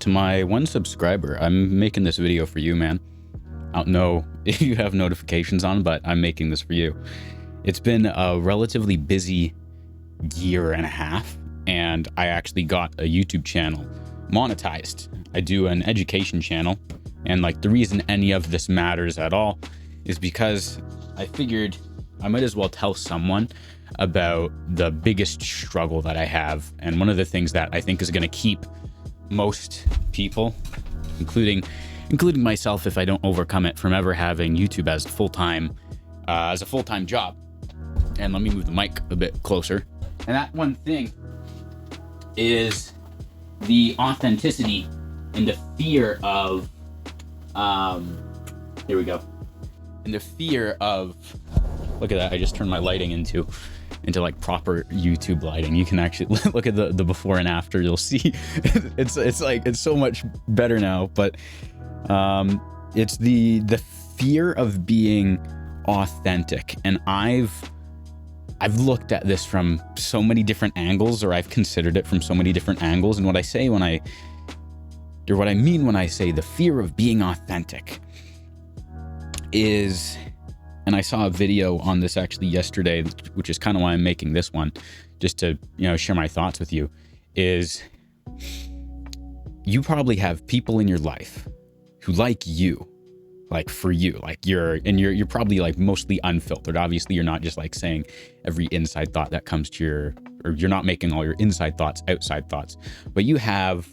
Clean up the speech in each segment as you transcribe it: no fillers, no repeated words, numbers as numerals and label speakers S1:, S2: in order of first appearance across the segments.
S1: to my one subscriber, I'm making this video for you, man. I don't know if you have notifications on, but I'm making this for you. It's been a relatively busy year and a half, and I actually got a YouTube channel monetized. I do an education channel, and like the reason any of this matters at all is because I figured I might as well tell someone about the biggest struggle that I have, and one of the things that I think is going to keep most people, including myself if I don't overcome it, from ever having YouTube as a full-time job. And let me move the mic a bit closer. And that one thing is the authenticity and the fear of here we go. And the fear of, look at that, I just turned my lighting into like proper YouTube lighting. You can actually look at the before and after. You'll see it's so much better now, but it's the fear of being authentic. And I've looked at this from so many different angles, or I've considered it from so many different angles. And what I mean when I say the fear of being authentic is, and I saw a video on this actually yesterday, which is kind of why I'm making this one, just to, share my thoughts with you, is you probably have people in your life who like you, like for you, like you're probably like mostly unfiltered. Obviously, you're not just like saying every inside thought that comes to or you're not making all your inside thoughts outside thoughts, but you have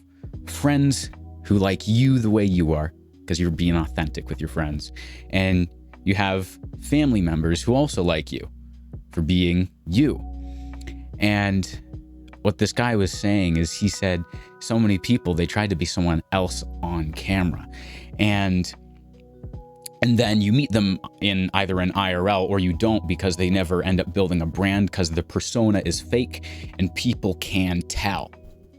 S1: friends who like you the way you are because you're being authentic with your friends. And you have family members who also like you for being you. And what this guy was saying is, he said so many people, they tried to be someone else on camera. And then you meet them in either an IRL or you don't, because they never end up building a brand because the persona is fake and people can tell,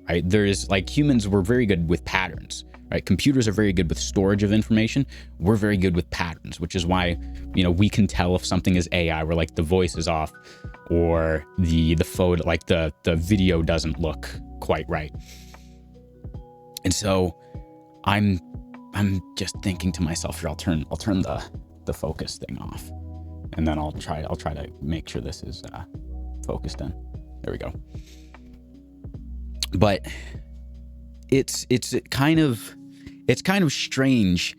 S1: right? There's like, humans, we're very good with patterns, right? Computers are very good with storage of information. We're very good with patterns, which is why, we can tell if something is AI, where like the voice is off or the photo, like the video doesn't look quite right. And so I'm just thinking to myself here, I'll turn the focus thing off, and then I'll try to make sure this is focused in. There we go. But it's kind of strange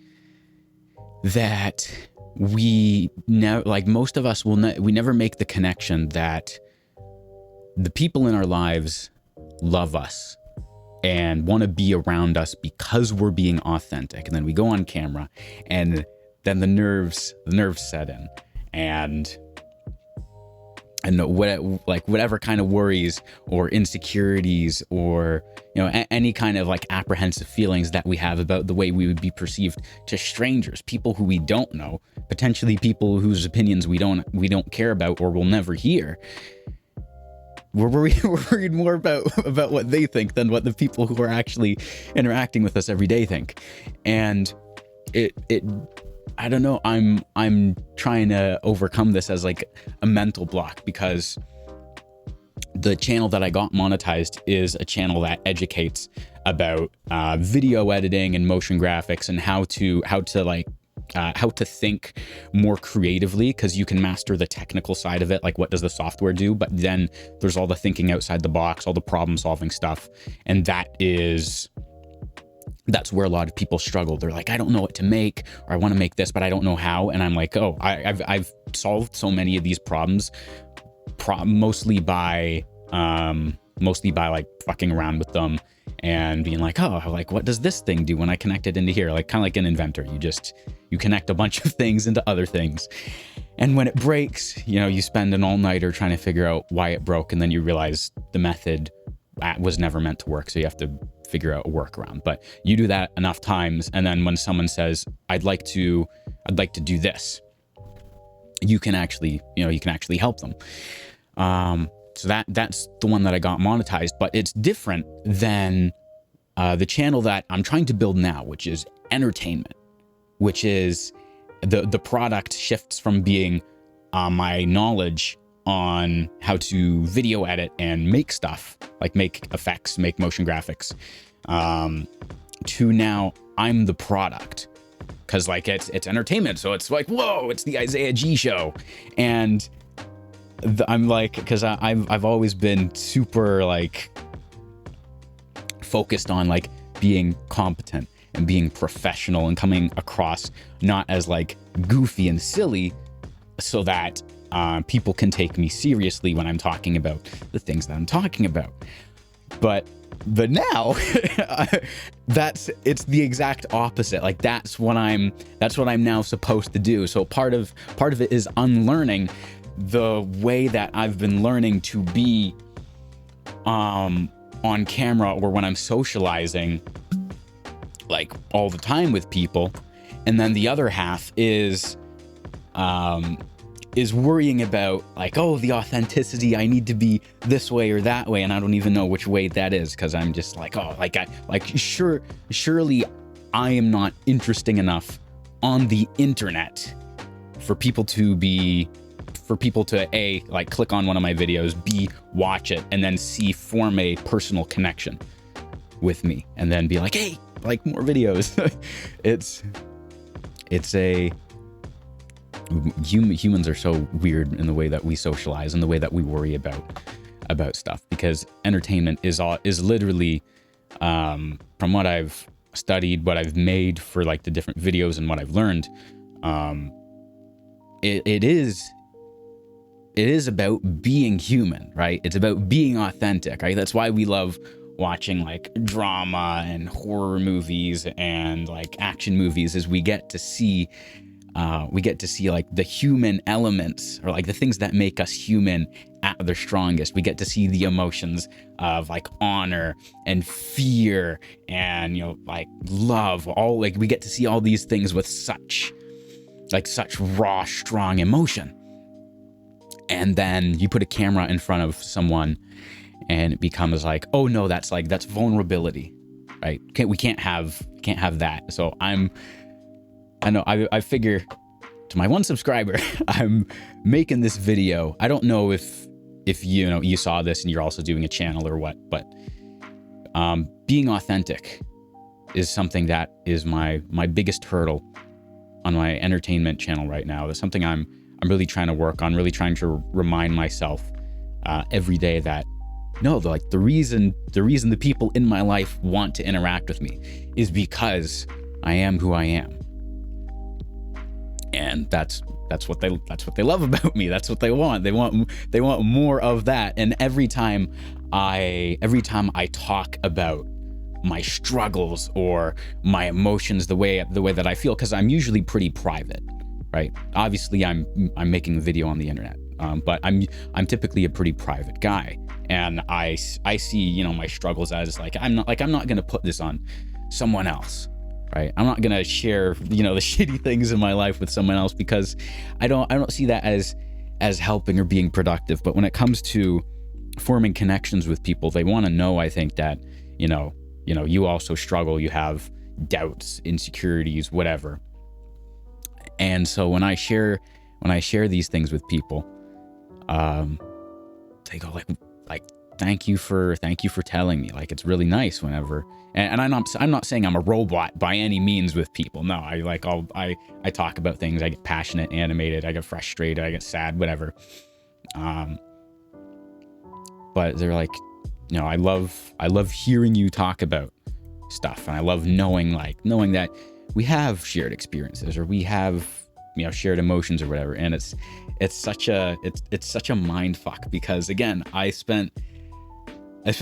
S1: that we never, like most of us we never make the connection that the people in our lives love us and want to be around us because we're being authentic. And then we go on camera, and then the nerves set in, and whatever kind of worries or insecurities or any kind of like apprehensive feelings that we have about the way we would be perceived to strangers, people who we don't know, potentially people whose opinions we don't care about or will never hear. We're worried more about what they think than what the people who are actually interacting with us every day think. And it I don't know, I'm trying to overcome this as like a mental block, because the channel that I got monetized is a channel that educates about video editing and motion graphics, and how to think more creatively, because you can master the technical side of it, like what does the software do, but then there's all the thinking outside the box, all the problem solving stuff, and that's where a lot of people struggle. They're like, I don't know what to make, or I want to make this, but I don't know how. And I'm like, oh, I've solved so many of these problems, mostly by like fucking around with them and being like, oh, like what does this thing do when I connect it into here? Like kind of like an inventor. You connect a bunch of things into other things. And when it breaks, you spend an all-nighter trying to figure out why it broke. And then you realize the method was never meant to work. So you have to figure out a workaround. But you do that enough times, and then when someone says, I'd like to do this, you can actually help them. So that's the one that I got monetized, but it's different than the channel that I'm trying to build now, which is entertainment, which is the product shifts from being my knowledge on how to video edit and make stuff, like make effects, make motion graphics, to now I'm the product, because like it's entertainment, so it's like, whoa, it's the Isaiah G show. And I'm like, because I've always been super like focused on like being competent and being professional and coming across not as like goofy and silly, so that people can take me seriously when I'm talking about the things that I'm talking about. But now it's the exact opposite. Like that's what I'm now supposed to do. So part of it is unlearning the way that I've been learning to be on camera, or when I'm socializing like all the time with people. And then the other half is worrying about like, oh, the authenticity, I need to be this way or that way, and I don't even know which way that is, because I'm just like, oh, surely I am not interesting enough on the internet for people to A, like click on one of my videos, B, watch it, and then C, form a personal connection with me, and then be like, hey, like more videos. Humans are so weird in the way that we socialize and the way that we worry about stuff, because entertainment is literally, from what I've studied, what I've made for like the different videos and what I've learned, it is about being human, right? It's about being authentic, right? That's why we love watching like drama and horror movies and like action movies, is we get to see like the human elements, or like the things that make us human at their strongest. We get to see the emotions of like honor and fear and, you know, like love, all like we get to see all these things with such raw, strong emotion. And then you put a camera in front of someone and it becomes like, oh no, that's vulnerability, right? We can't have that. So I figure, to my one subscriber, I'm making this video. I don't know if you saw this and you're also doing a channel or what, but being authentic is something that is my biggest hurdle on my entertainment channel right now. That's something I'm really trying to work on, really trying to remind myself every day that no, like the reason the people in my life want to interact with me is because I am who I am. And that's what they love about me. That's what they want. They want more of that. And every time I talk about my struggles or my emotions, the way that I feel, because I'm usually pretty private, right? Obviously, I'm making a video on the internet, but I'm typically a pretty private guy, and I see, you know, my struggles as like I'm not gonna put this on someone else. Right, I'm not gonna share, you know, the shitty things in my life with someone else, because I don't see that as helping or being productive. But when it comes to forming connections with people, they want to know, I think, that you know, you also struggle, you have doubts, insecurities, whatever. And so when I share these things with people, they go like thank you for telling me. Like, it's really nice whenever. And I'm not saying I'm a robot by any means with people. No, I talk about things. I get passionate, animated. I get frustrated. I get sad, whatever. But they're like, you know, I love hearing you talk about stuff, and I love knowing that we have shared experiences, or we have, you know, shared emotions or whatever. And it's such a mind fuck, because again, I spent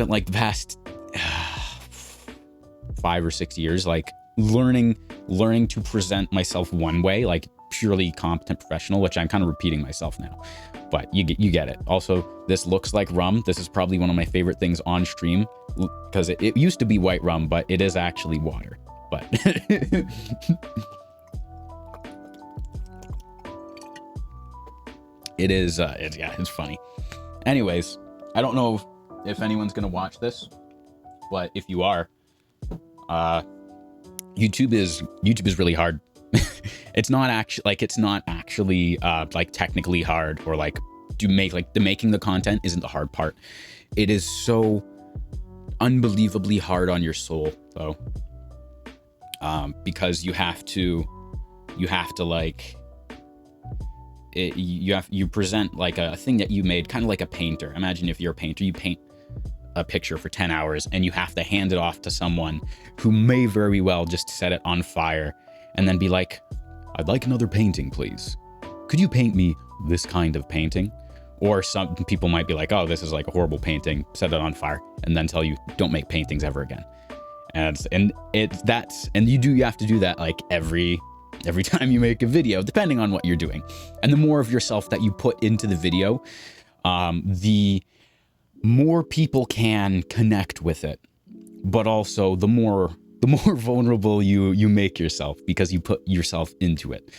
S1: like the past 5 or 6 years like learning to present myself one way, like purely competent professional, which I'm kind of repeating myself now, but you get it. Also, this looks like rum. This is probably one of my favorite things on stream, because it used to be white rum, but it is actually water. But it is it's funny. Anyways, I don't know if anyone's gonna watch this, but if you are, YouTube is really hard. It's not actually like technically hard, or like making the content isn't the hard part. It is so unbelievably hard on your soul, though. because you have to like you present like a thing that you made, kind of like a painter. Imagine if you're a painter, you paint a picture for 10 hours and you have to hand it off to someone who may very well just set it on fire and then be like, I'd like another painting, please. Could you paint me this kind of painting? Or some people might be like, oh, this is like a horrible painting, set it on fire, and then tell you, don't make paintings ever again. And you have to do that like every time you make a video, depending on what you're doing. And the more of yourself that you put into the video, the more people can connect with it, but also the more vulnerable you make yourself because you put yourself into it.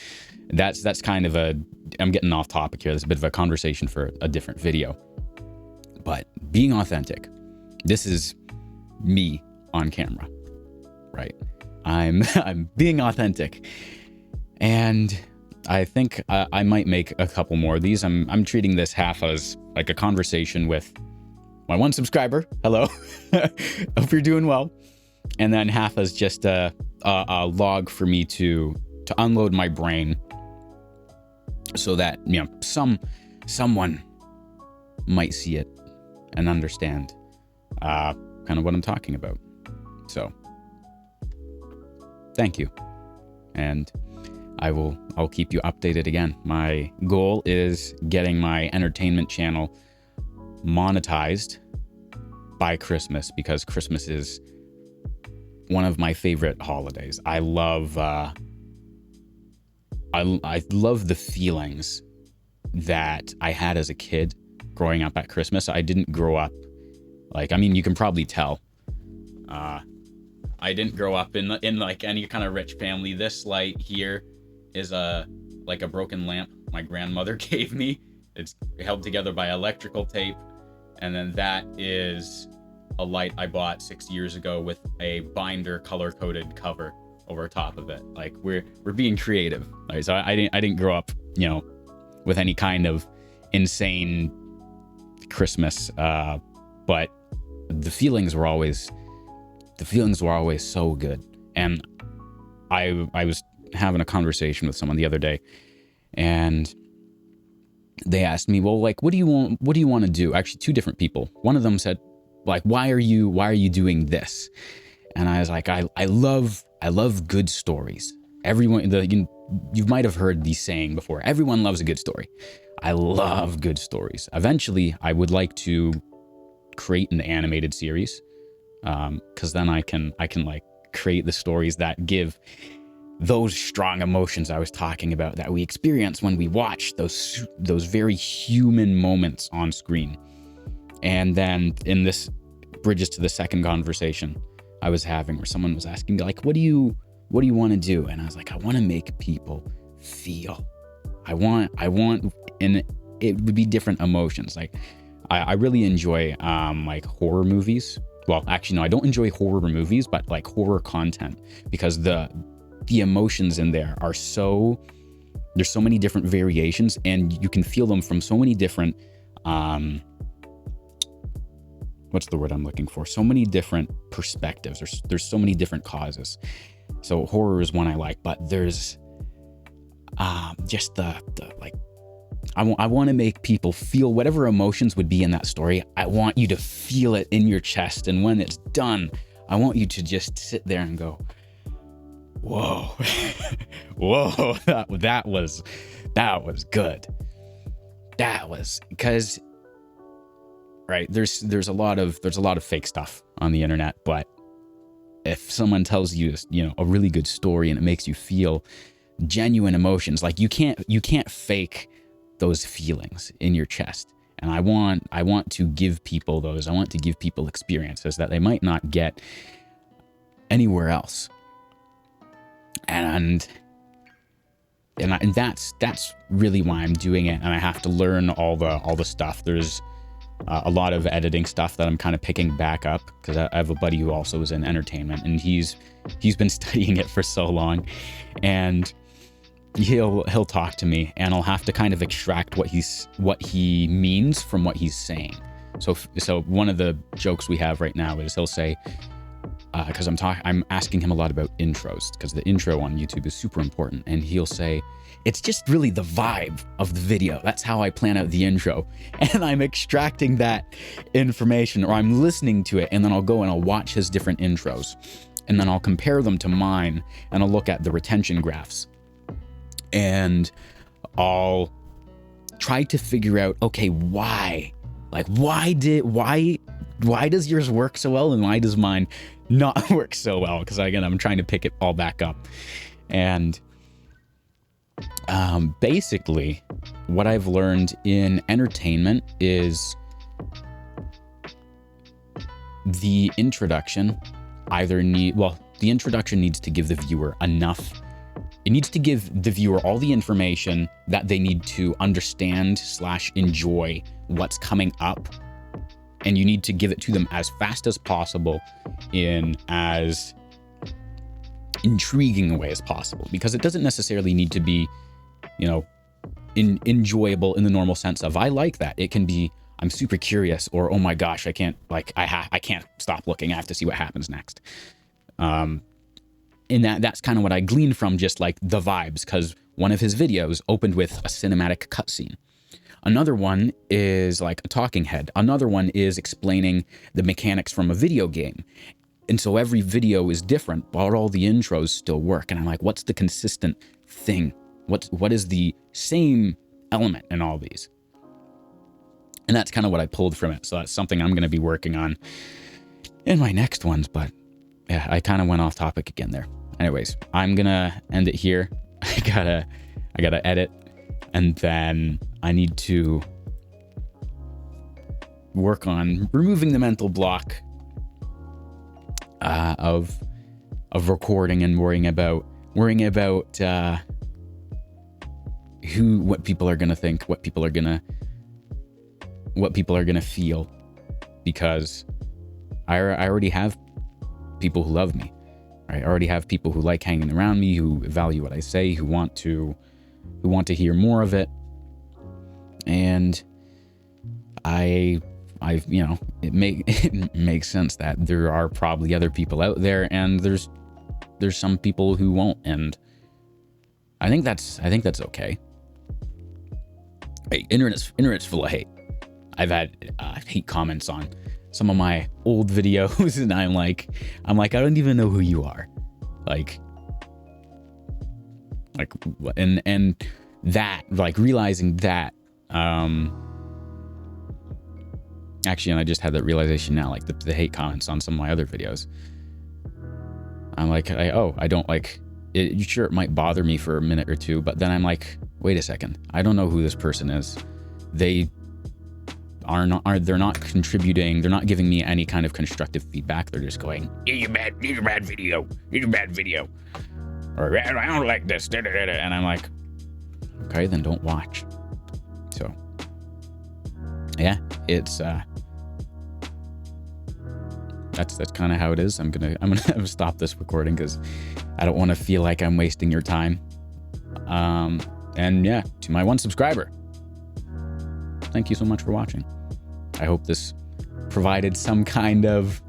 S1: That's kind of I'm getting off topic here. There's a bit of a conversation for a different video. But being authentic, this is me on camera, right? I'm being authentic. And I think I might make a couple more of these. I'm treating this half as like a conversation with my one subscriber. Hello. Hope you're doing well. And then half as just a log for me to unload my brain so that, you know, someone might see it and understand kind of what I'm talking about. So thank you. And I'll keep you updated again. My goal is getting my entertainment channel monetized by Christmas, because Christmas is one of my favorite holidays. I love the feelings that I had as a kid growing up at Christmas. I didn't grow up like, I mean, you can probably tell. I didn't grow up in like any kind of rich family. This light here is like a broken lamp my grandmother gave me. It's held together by electrical tape. And then that is a light I bought 6 years ago with a binder color-coded cover over top of it. Like we're being creative. Right? So I didn't grow up, you know, with any kind of insane Christmas. But the feelings were always so good. And I was having a conversation with someone the other day, and they asked me, well, like, what do you want to do? Actually, two different people. One of them said, like, why are you doing this? And I was like, I love good stories. Everyone, you might have heard the saying before. Everyone loves a good story. I love good stories. Eventually, I would like to create an animated series, because then I can like create the stories that give those strong emotions I was talking about that we experience when we watch those very human moments on screen. And then in this bridges to the second conversation I was having, where someone was asking me, like, what do you want to do? And I was like, I want to make people feel. I want, and it would be different emotions. Like I really enjoy like horror movies. Well, actually, no, I don't enjoy horror movies, but like horror content, because the emotions in there are there's so many different variations, and you can feel them from so many different, what's the word I'm looking for? So many different perspectives. There's so many different causes. So horror is one I like, but there's just the like, I want to make people feel whatever emotions would be in that story. I want you to feel it in your chest. And when it's done, I want you to just sit there and go, whoa, whoa, that was good. That was, because, right, there's a lot of fake stuff on the internet, but if someone tells you, you know, a really good story and it makes you feel genuine emotions, like you can't fake those feelings in your chest. And I want to give people those. I want to give people experiences that they might not get anywhere else. And that's really why I'm doing it. And I have to learn all the stuff. There's a lot of editing stuff that I'm kind of picking back up, because I have a buddy who also is in entertainment, and he's been studying it for so long, and he'll talk to me, and I'll have to kind of extract what he means from what he's saying. So one of the jokes we have right now is he'll say, because I'm asking him a lot about intros, because the intro on YouTube is super important, and he'll say, it's just really the vibe of the video. That's how I plan out the intro. And I'm extracting that information, or I'm listening to it, and then I'll go and I'll watch his different intros, and then I'll compare them to mine, and I'll look at the retention graphs, and I'll try to figure out, okay, why? Like, why does yours work so well, and why does mine not work so well? Because again, I'm trying to pick it all back up. And basically, what I've learned in entertainment is the introduction the introduction needs to give the viewer enough. It needs to give the viewer all the information that they need to understand / enjoy what's coming up. And you need to give it to them as fast as possible in as intriguing a way as possible, because it doesn't necessarily need to be, enjoyable in the normal sense of I like that. It can be I'm super curious, or oh my gosh, I can't stop looking. I have to see what happens next. And that's kind of what I gleaned from just like the vibes, because one of his videos opened with a cinematic cutscene. Another one is like a talking head. Another one is explaining the mechanics from a video game. And so every video is different, but all the intros still work. And I'm like, what's the consistent thing? What is the same element in all these? And that's kind of what I pulled from it. So that's something I'm going to be working on in my next ones. But yeah, I kind of went off topic again there. Anyways, I'm going to end it here. I gotta edit, and then I need to work on removing the mental block of recording and worrying about what people are gonna think, what people are gonna feel, because I already have people who love me. Right? I already have people who like hanging around me, who value what I say, who want to hear more of it. And it makes sense that there are probably other people out there, and there's some people who won't, and I think that's okay. Hey, internet's full of hate. I've had hate comments on some of my old videos, and I'm like, I don't even know who you are. And that, like, realizing that, actually, and I just had that realization now, like the hate comments on some of my other videos. I'm like, I don't like it. Sure, it might bother me for a minute or two, but then I'm like, wait a second, I don't know who this person is. They're not contributing. They're not giving me any kind of constructive feedback. They're just going, "You're bad video. You're a bad video," or "I don't like this." And I'm like, okay, then don't watch. So, yeah, it's that's kind of how it is. I'm gonna stop this recording because I don't want to feel like I'm wasting your time. And yeah, to my one subscriber, thank you so much for watching. I hope this provided some kind of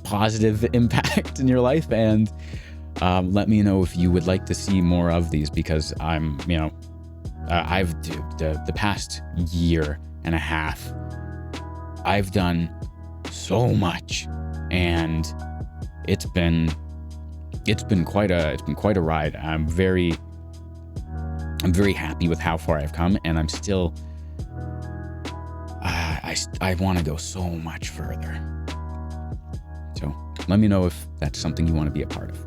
S1: positive impact in your life, and let me know if you would like to see more of these, because I've the past year and a half, I've done so much, and it's been quite a ride. I'm very happy with how far I've come, and I'm still I want to go so much further. So let me know if that's something you want to be a part of.